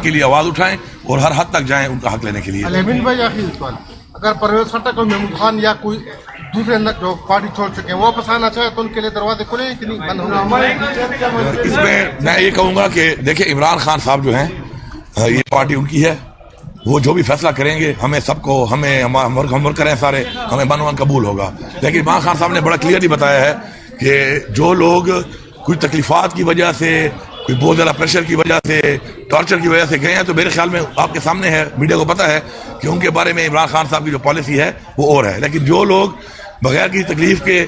کے لیے آواز اٹھائیں اور ہر حد تک جائیں ان کا حق لینے کے لیے. الیمین بھائی آخری سوال, اگر پرویز خٹک اور محمود خان یا کوئی دوسرے جو پارٹی چھوڑ چکے ہیں وہ واپس آنا چاہے تو ان کے لیے دروازے کھلے ہیں کہ نہیں بند ہو گئے؟ اس میں میں یہ کہوں گا کہ دیکھیں عمران خان صاحب جو ہیں یہ پارٹی ان کی ہے, وہ جو بھی فیصلہ کریں گے ہمیں سب کو ہم ورکر ہیں سارے, ہمیں من قبول ہوگا. لیکن عمران خان صاحب نے بڑا کلیئرلی بتایا ہے کہ جو لوگ کچھ تکلیفات کی وجہ سے, کوئی بہت زیادہ پریشر کی وجہ سے, ٹارچر کی وجہ سے گئے ہیں, تو میرے خیال میں آپ کے سامنے ہے, میڈیا کو پتہ ہے کہ ان کے بارے میں عمران خان صاحب کی جو پالیسی ہے وہ اور ہے. لیکن جو لوگ بغیر کسی تکلیف کے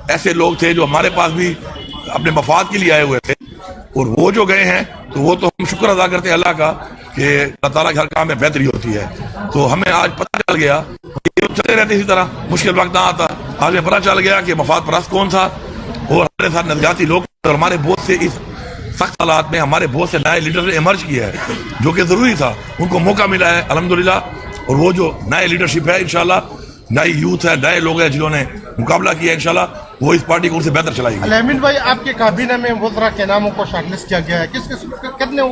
ایسے لوگ تھے جو ہمارے پاس بھی اپنے مفاد کے لیے آئے ہوئے تھے, اور وہ جو گئے ہیں تو وہ تو ہم شکر ادا کرتے ہیں اللہ کا کہ اللہ تعالیٰ کے ہر کام میں بہتری ہوتی ہے. تو ہمیں آج پتہ چل گیا, چلتے رہتے اسی طرح, مشکل وقت نہ آتا, آج ہمیں پتہ چل گیا کہ مفاد پرست کون تھا اور ہمارے ساتھ نظریاتی لوگ, اور ہمارے بہت سے اس سخت حالات میں ہمارے بہت سے نئے لیڈر نے ایمرج کیا ہے جو کہ ضروری تھا, ان کو موقع ملا ہے الحمدللہ. اور وہ جو نئے لیڈرشپ ہے انشاءاللہ, نئی یوتھ ہے, نئے لوگ ہیں جنہوں نے مقابلہ کیا ہے, انشاءاللہ وہ اس پارٹی کو ان سے بہتر چلائے گی. الیمین بھائی آپ کے کابینہ میں وزراء کے ناموں کو شارٹ لسٹ کیا گیا ہے, کتنے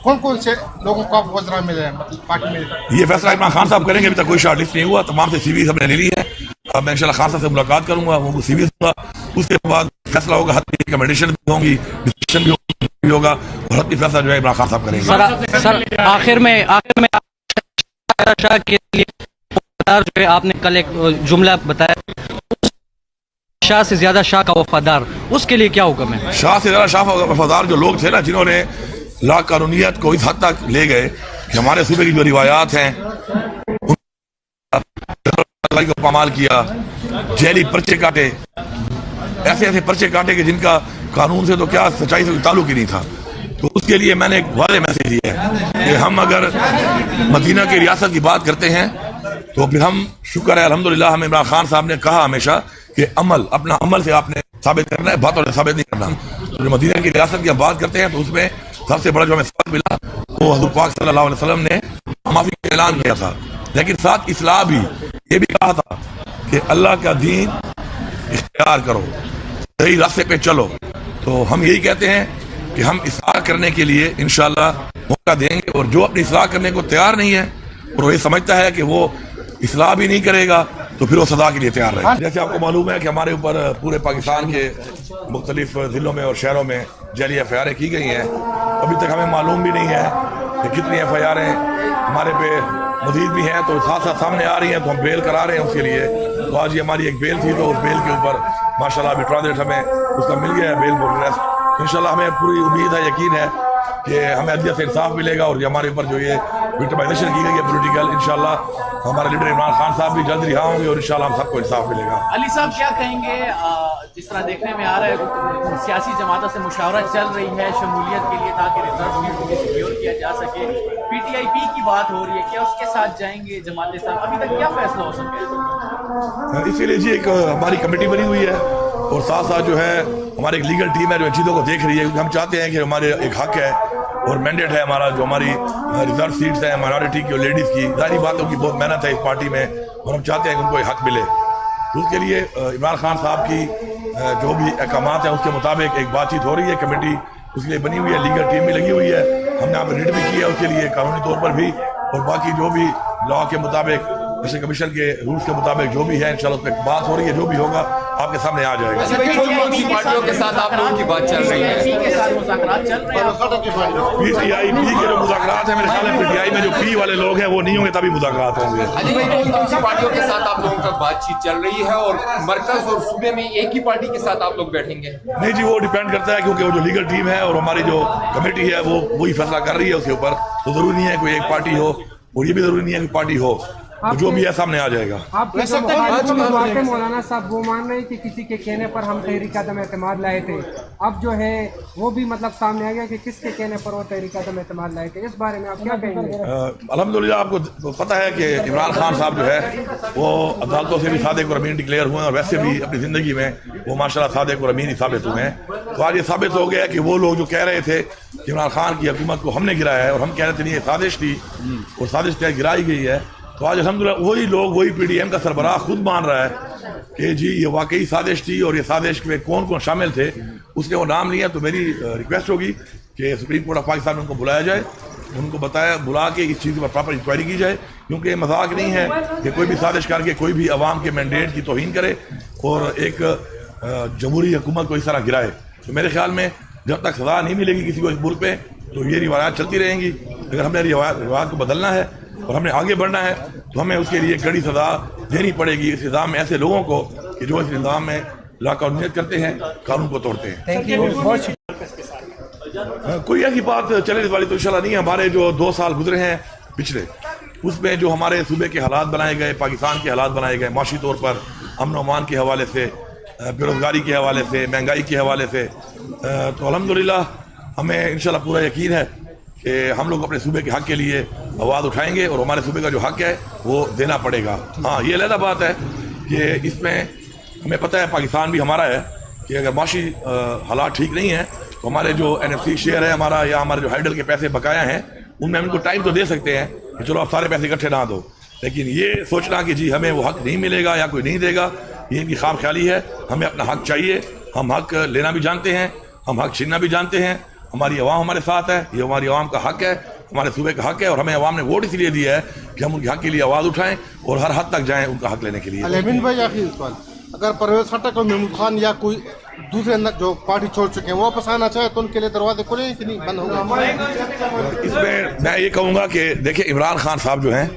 کون سے لوگوں کو آپ وزراء ملے ہیں مطلب پارٹی میں؟ یہ فیصلہ عمران خان صاحب کریں گے, ابھی تک کوئی شارٹ لسٹ نہیں ہوا, تمام سے سی ویز ہم نے لے لی ہے. اب میں انشاءاللہ خان صاحب سے ملاقات کروں گا, وہ سی ویز دوں گا, اس کے بعد فیصلہ ہوگا, حتمی ریکمنڈیشن بھی ہوں گی, ڈسکشن بھی ہوگا, اور حتمی فیصلہ جو ہے عمران خان صاحب کریں گے. سر آخر میں شاہ کے لیے جو ہے آپ نے کل ایک جملہ بتایا, شاہ سے زیادہ شاہ کا وفادار, اس کے لیے کیا حکم ہے؟ شاہ سے زیادہ شاہ وفادار جو لوگ تھے نا, جنہوں نے لا قانونیت کو اس حد تک لے گئے کہ ہمارے صوبے کی جو روایات ہیں کو پامال کیا, جیلی پرچے کاٹے, ایسے پرچے کاٹے کہ جن کا قانون سے تو کیا سچائی سے کوئی تعلق ہی نہیں تھا. تو اس کے لیے میں نے ایک واضح میسج دیا ہے کہ ہم اگر مدینہ کی ریاست کی بات کرتے ہیں تو پھر ہم شکر ہے الحمدللہ, ہمیں عمران خان صاحب نے کہا ہمیشہ کہ اپنا عمل سے آپ نے ثابت کرنا ہے, باتوں سے ثابت نہیں کرنا. جو مدینہ کی ریاست کی ہم بات کرتے ہیں تو اس میں سب سے بڑا جو ہمیں سبق ملا وہ حضور پاک صلی اللہ علیہ وسلم نے معافی کا اعلان کیا تھا, لیکن ساتھ اصلاح بھی یہ بھی کہا تھا کہ اللہ کا دین اختیار کرو, صحیح راستے پہ چلو. تو ہم یہی کہتے ہیں کہ ہم اصلاح کرنے کے لیے انشاءاللہ موقع دیں گے, اور جو اپنی اصلاح کرنے کو تیار نہیں ہے اور وہ یہ سمجھتا ہے کہ وہ اصلاح بھی نہیں کرے گا تو پھر وہ سزا کے لیے تیار رہے. جیسے آپ کو معلوم ہے کہ ہمارے اوپر پورے پاکستان کے مختلف ضلعوں میں اور شہروں میں جعلی ایف آئی آریں کی گئی ہیں. ابھی تک ہمیں معلوم بھی نہیں ہے کہ کتنی ایف آئی آریں ہمارے پہ مزید بھی ہیں, تو ساتھ ساتھ سامنے آ رہی ہیں تو ہم بیل کرا رہے ہیں اس کے لیے. تو آج یہ ہماری ایک بیل تھی, تو اس بیل کے اوپر ماشاءاللہ ابھی ٹرانزٹ ہمیں اس کا مل گیا ہے, بیل فور ریسٹ. انشاءاللہ ہمیں پوری امید ہے, یقین ہے کہ ہمیں عدلیہ سے انصاف ملے گا, اور ہمارے اوپر جو یہ وکٹمائزیشن کی گئی ہے پولیٹیکل, انشاءاللہ ہمارے لیڈر عمران خان صاحب بھی جلد رہا ہوں گے, اور انشاءاللہ ہم سب کو انصاف ملے گا. علی صاحب کیا کہیں گے, جس طرح دیکھنے میں آ رہا ہے سیاسی جماعتوں سے مشاورت چل رہی ہے شمولیت کے لیے تاکہ ریزرو سیٹ کو سیکیور کیا جا سکے, پی ٹی آئی پی کی بات ہو رہی ہے, کیا اس کے ساتھ جائیں گے جماعت اسلامی؟ ابھی تک کیا فیصلہ ہو سکتا ہے؟ اسی لیے جی ایک ہماری کمیٹی بنی ہوئی ہے, اور ساتھ ساتھ جو ہے ہماری ایک لیگل ٹیم ہے جو ان چیزوں کو دیکھ رہی ہے, کیونکہ ہم چاہتے ہیں کہ ہمارے ایک حق ہے اور مینڈیٹ ہے ہمارا, جو ہماری ریزرو سیٹس ہیں مائنورٹی کی اور لیڈیز کی, ظاہری باتوں کی بہت محنت ہے اس پارٹی میں, اور ہم چاہتے ہیں کہ ان کو ایک حق ملے. اس کے لیے عمران خان صاحب کی جو بھی احکامات ہیں اس کے مطابق ایک بات چیت ہو رہی ہے, کمیٹی اس کے لیے بنی ہوئی ہے, لیگل ٹیم بھی لگی ہوئی ہے, ہم نے یہاں پہ ریڈ بھی کیا ہے اس کے لیے قانونی طور پر بھی, اور باقی جو بھی لا کے مطابق الیکشن کمیشن کے رولز کے مطابق جو بھی ہے انشاءاللہ اس پہ بات ہو رہی ہے, جو بھی ہوگا آپ کے سامنے آ جائے گا. پارٹیوں کے ساتھ آپ لوگوں کی بات چل رہی ہے, پی ٹی آئی پی کے جو مذاکرات ہیں, میرے خیال ہے پی ٹی آئی میں جو پی والے لوگ ہیں وہ نہیں ہوں گے تبھی مذاکرات ہوں گے. کون سی پارٹیوں کے ساتھ آپ لوگوں کا بات چیت چل رہی ہے, اور مرکز اور صوبے میں ایک ہی پارٹی کے ساتھ آپ لوگ بیٹھیں گے؟ نہیں جی, وہ ڈیپینڈ کرتا ہے, کیونکہ وہ جو لیگل ٹیم ہے اور ہماری جو کمیٹی ہے وہ وہی فیصلہ کر رہی ہے اس کے اوپر. تو ضروری نہیں ہے کوئی ایک پارٹی ہو, اور یہ بھی ضروری نہیں ہے کہ پارٹی ہو, جو بھی ہے سامنے آ جائے گا. آپ مولانا صاحب وہ مان رہے ہیں کہ کسی کے کہنے پر ہم تحریک عدم اعتماد لائے تھے, اب جو ہے وہ بھی مطلب سامنے آ گیا کہ کس کے کہنے پر وہ تحریک عدم اعتماد لائے تھے, اس بارے میں آپ کیا کہیں گے؟ الحمدللہ آپ کو پتہ ہے کہ عمران خان صاحب جو ہے وہ عدالتوں سے بھی صادق اور امین ڈکلیئر ہوئے ہیں, اور ویسے بھی اپنی زندگی میں وہ ماشاءاللہ صادق اور امین ہی ثابت ہوئے ہیں. تو آج یہ ثابت ہو گیا کہ وہ لوگ جو کہہ رہے تھے کہ عمران خان کی حکومت کو ہم نے گرایا ہے, اور ہم کہہ رہے تھے نہیں یہ سازش تھی اور سازش تحت گرائی گئی ہے, تو آج الحمدللہ وہی لوگ, وہی پی ڈی ایم کا سربراہ خود مان رہا ہے کہ جی یہ واقعی سازش تھی, اور یہ سازش میں کون کون شامل تھے اس نے وہ نام لیا. تو میری ریکویسٹ ہوگی کہ سپریم کورٹ آف پاکستان میں ان کو بلایا جائے, ان کو بلا کے اس چیز پر پراپر انکوائری کی جائے, کیونکہ مذاق نہیں ہے کہ کوئی بھی سازش کر کے کوئی بھی عوام کے مینڈیٹ کی توہین کرے اور ایک جمہوری حکومت کو اس طرح گرائے. تو میرے خیال میں جب تک سزا نہیں ملے گی کسی کو اس ملک پہ تو یہ روایات چلتی رہیں گی. اگر ہم نے روایات کو بدلنا ہے اور ہم نے آگے بڑھنا ہے تو ہمیں اس کے لیے کڑی سزا دینی پڑے گی اس نظام میں ایسے لوگوں کو کہ جو اس نظام میں لا قانونیت کرتے ہیں, قانون کو توڑتے ہیں. کوئی ایسی بات چلنے والی تو انشاءاللہ نہیں ہے. ہمارے جو 2 سال گزرے ہیں پچھلے, اس میں جو ہمارے صوبے کے حالات بنائے گئے, پاکستان کے حالات بنائے گئے معاشی طور پر, امن و امان کے حوالے سے, بے روزگاری کے حوالے سے, مہنگائی کے حوالے سے, تو الحمدللہ ہمیں انشاءاللہ پورا یقین ہے کہ ہم لوگ اپنے صوبے کے حق کے لیے آواز اٹھائیں گے اور ہمارے صوبے کا جو حق ہے وہ دینا پڑے گا. ہاں یہ علیحدہ بات ہے کہ اس میں ہمیں پتہ ہے پاکستان بھی ہمارا ہے کہ اگر معاشی حالات ٹھیک نہیں ہیں تو ہمارے جو NFC شیئر ہے ہمارا یا ہمارے جو ہائیڈل کے پیسے بقایا ہیں ان میں ہم ان کو ٹائم تو دے سکتے ہیں کہ چلو آپ سارے پیسے اکٹھے نہ دو, لیکن یہ سوچنا کہ جی ہمیں وہ حق نہیں ملے گا یا کوئی نہیں دے گا, یہ ان کی خام خیالی ہے. ہمیں اپنا حق چاہیے, ہم حق لینا بھی جانتے ہیں, ہم حق چھیننا بھی جانتے ہیں. ہماری عوام ہمارے ساتھ ہے, یہ ہماری عوام کا حق ہے, ہمارے صوبے کا حق ہے, اور ہمیں عوام نے ووٹ اس لیے دیا ہے کہ ہم ان کے حق کے لیے آواز اٹھائیں اور ہر حد تک جائیں ان کا حق لینے کے لیے. الیمن بھائی آخری سوال, اگر پرویز خٹک اور محمود خان یا کوئی دوسرے جو پارٹی چھوڑ چکے ہیں وہ واپس آنا چاہے تو ان کے لیے دروازے کھلے ہیں کہ نہیں بند ہو گئے؟ اس میں یہ کہوں گا کہ دیکھیں عمران خان صاحب جو ہیں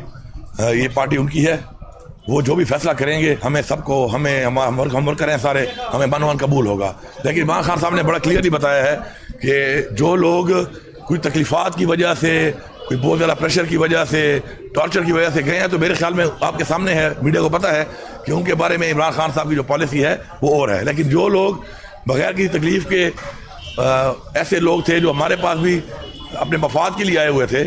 یہ پارٹی ان کی ہے, وہ جو بھی فیصلہ کریں گے ہمیں سب کو ہم ورکر ہیں سارے, ہمیں بنوان قبول ہوگا. لیکن عمران خان صاحب نے بڑا کلیئرلی بتایا ہے کہ جو لوگ کوئی تکلیفات کی وجہ سے, کوئی بہت زیادہ پریشر کی وجہ سے, ٹارچر کی وجہ سے گئے ہیں, تو میرے خیال میں آپ کے سامنے ہے, میڈیا کو پتہ ہے کہ ان کے بارے میں عمران خان صاحب کی جو پالیسی ہے وہ اور ہے. لیکن جو لوگ بغیر کسی تکلیف کے ایسے لوگ تھے جو ہمارے پاس بھی اپنے مفاد کے لیے آئے ہوئے تھے,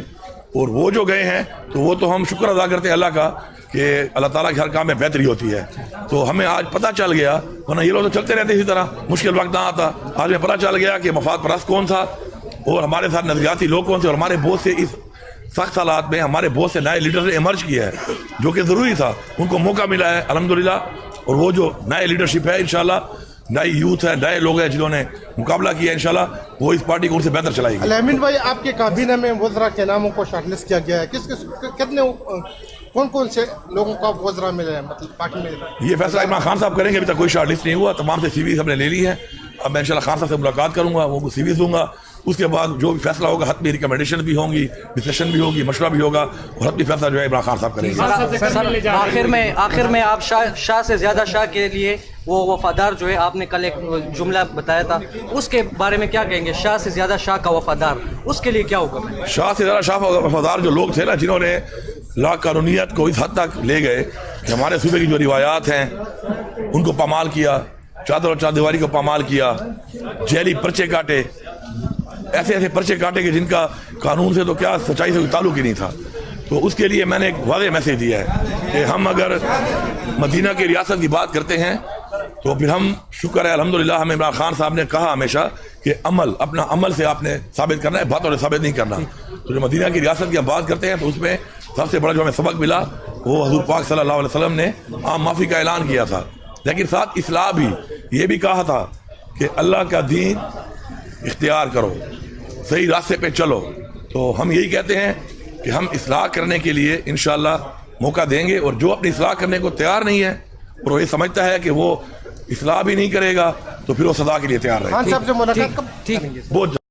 اور وہ جو گئے ہیں تو وہ تو ہم شکر ادا کرتے ہیں اللہ کا کہ اللہ تعالیٰ کے ہر کام میں بہتری ہوتی ہے. تو ہمیں آج پتہ چل گیا, ورنہ یہ لوگ تو چلتے رہتے اسی طرح, مشکل وقت نہ آتا. آج ہمیں پتہ چل گیا کہ مفاد پرست کون تھا اور ہمارے ساتھ نظریاتی لوگ کون تھے, اور ہمارے بہت سے اس سخت حالات میں ہمارے بہت سے نئے لیڈر نے ایمرج کیا ہے جو کہ ضروری تھا, ان کو موقع ملا ہے الحمدللہ. اور وہ جو نئے لیڈرشپ ہے انشاءاللہ, نئی یوتھ ہے, نئے لوگ ہیں جنہوں نے مقابلہ کیا انشاءاللہ, وہ اس پارٹی کو ان سے بہتر چلائے گی. الیمن بھائی آپ کے کابینہ میں وزراء کے ناموں کو شارٹ لسٹ کیا گیا ہے, کتنے کون سے لوگوں کا وزراء ملے ہیں مطلب پارٹی میں؟ یہ فیصلہ عمران خان صاحب کریں گے, ابھی تک کوئی شارٹ لسٹ نہیں ہوا, تمام سے CVs ہم نے لے لی ہیں. اب میں انشاءاللہ خان صاحب سے ملاقات کروں گا, وہ CVs دوں گا, اس کے بعد جو بھی فیصلہ ہوگا حتمی ریکمنڈیشن بھی ہوں گی, ڈسکشن بھی ہوگی, مشورہ بھی ہوگا, اور حتمی فیصلہ جو ہے عمران خان صاحب کریں گے. آخر میں آپ شاہ سے زیادہ شاہ کے لیے وہ وفادار جو ہے, آپ نے کل ایک جملہ بتایا تھا, اس کے بارے میں کیا کہیں گے؟ شاہ سے زیادہ شاہ کا وفادار, اس کے لیے کیا حکم ہے؟ شاہ سے زیادہ شاہ وفادار جو لوگ تھے نا, جنہوں نے لا قانونیت کو اس حد تک لے گئے کہ ہمارے صوبے کی جو روایات ہیں ان کو پامال کیا, چادر اور چاردیواری کو پامال کیا, جیلی پرچے کاٹے, ایسے پرچے کاٹے کہ جن کا قانون سے تو کیا سچائی سے کوئی تعلق ہی نہیں تھا. تو اس کے لیے میں نے ایک واضح میسیج دیا ہے کہ ہم اگر مدینہ کی ریاست کی بات کرتے ہیں تو پھر ہم شکر ہے الحمدللہ, ہمیں عمران خان صاحب نے کہا ہمیشہ کہ اپنا عمل سے آپ نے ثابت کرنا ہے, باتوں سے ثابت نہیں کرنا. تو جو مدینہ کی ریاست کی ہم بات کرتے ہیں تو اس میں سب سے بڑا جو ہمیں سبق ملا وہ حضور پاک صلی اللہ علیہ وسلم نے عام معافی کا اعلان کیا تھا, لیکن ساتھ اصلاح بھی, یہ بھی کہا تھا کہ اللہ کا دین اختیار کرو, صحیح راستے پہ چلو. تو ہم یہی کہتے ہیں کہ ہم اصلاح کرنے کے لیے انشاءاللہ موقع دیں گے, اور جو اپنی اصلاح کرنے کو تیار نہیں ہے اور وہ یہ سمجھتا ہے کہ وہ اصلاح بھی نہیں کرے گا تو پھر وہ سزا کے لیے تیار رہے. خان صاحب سے ملاقات کب؟ بہت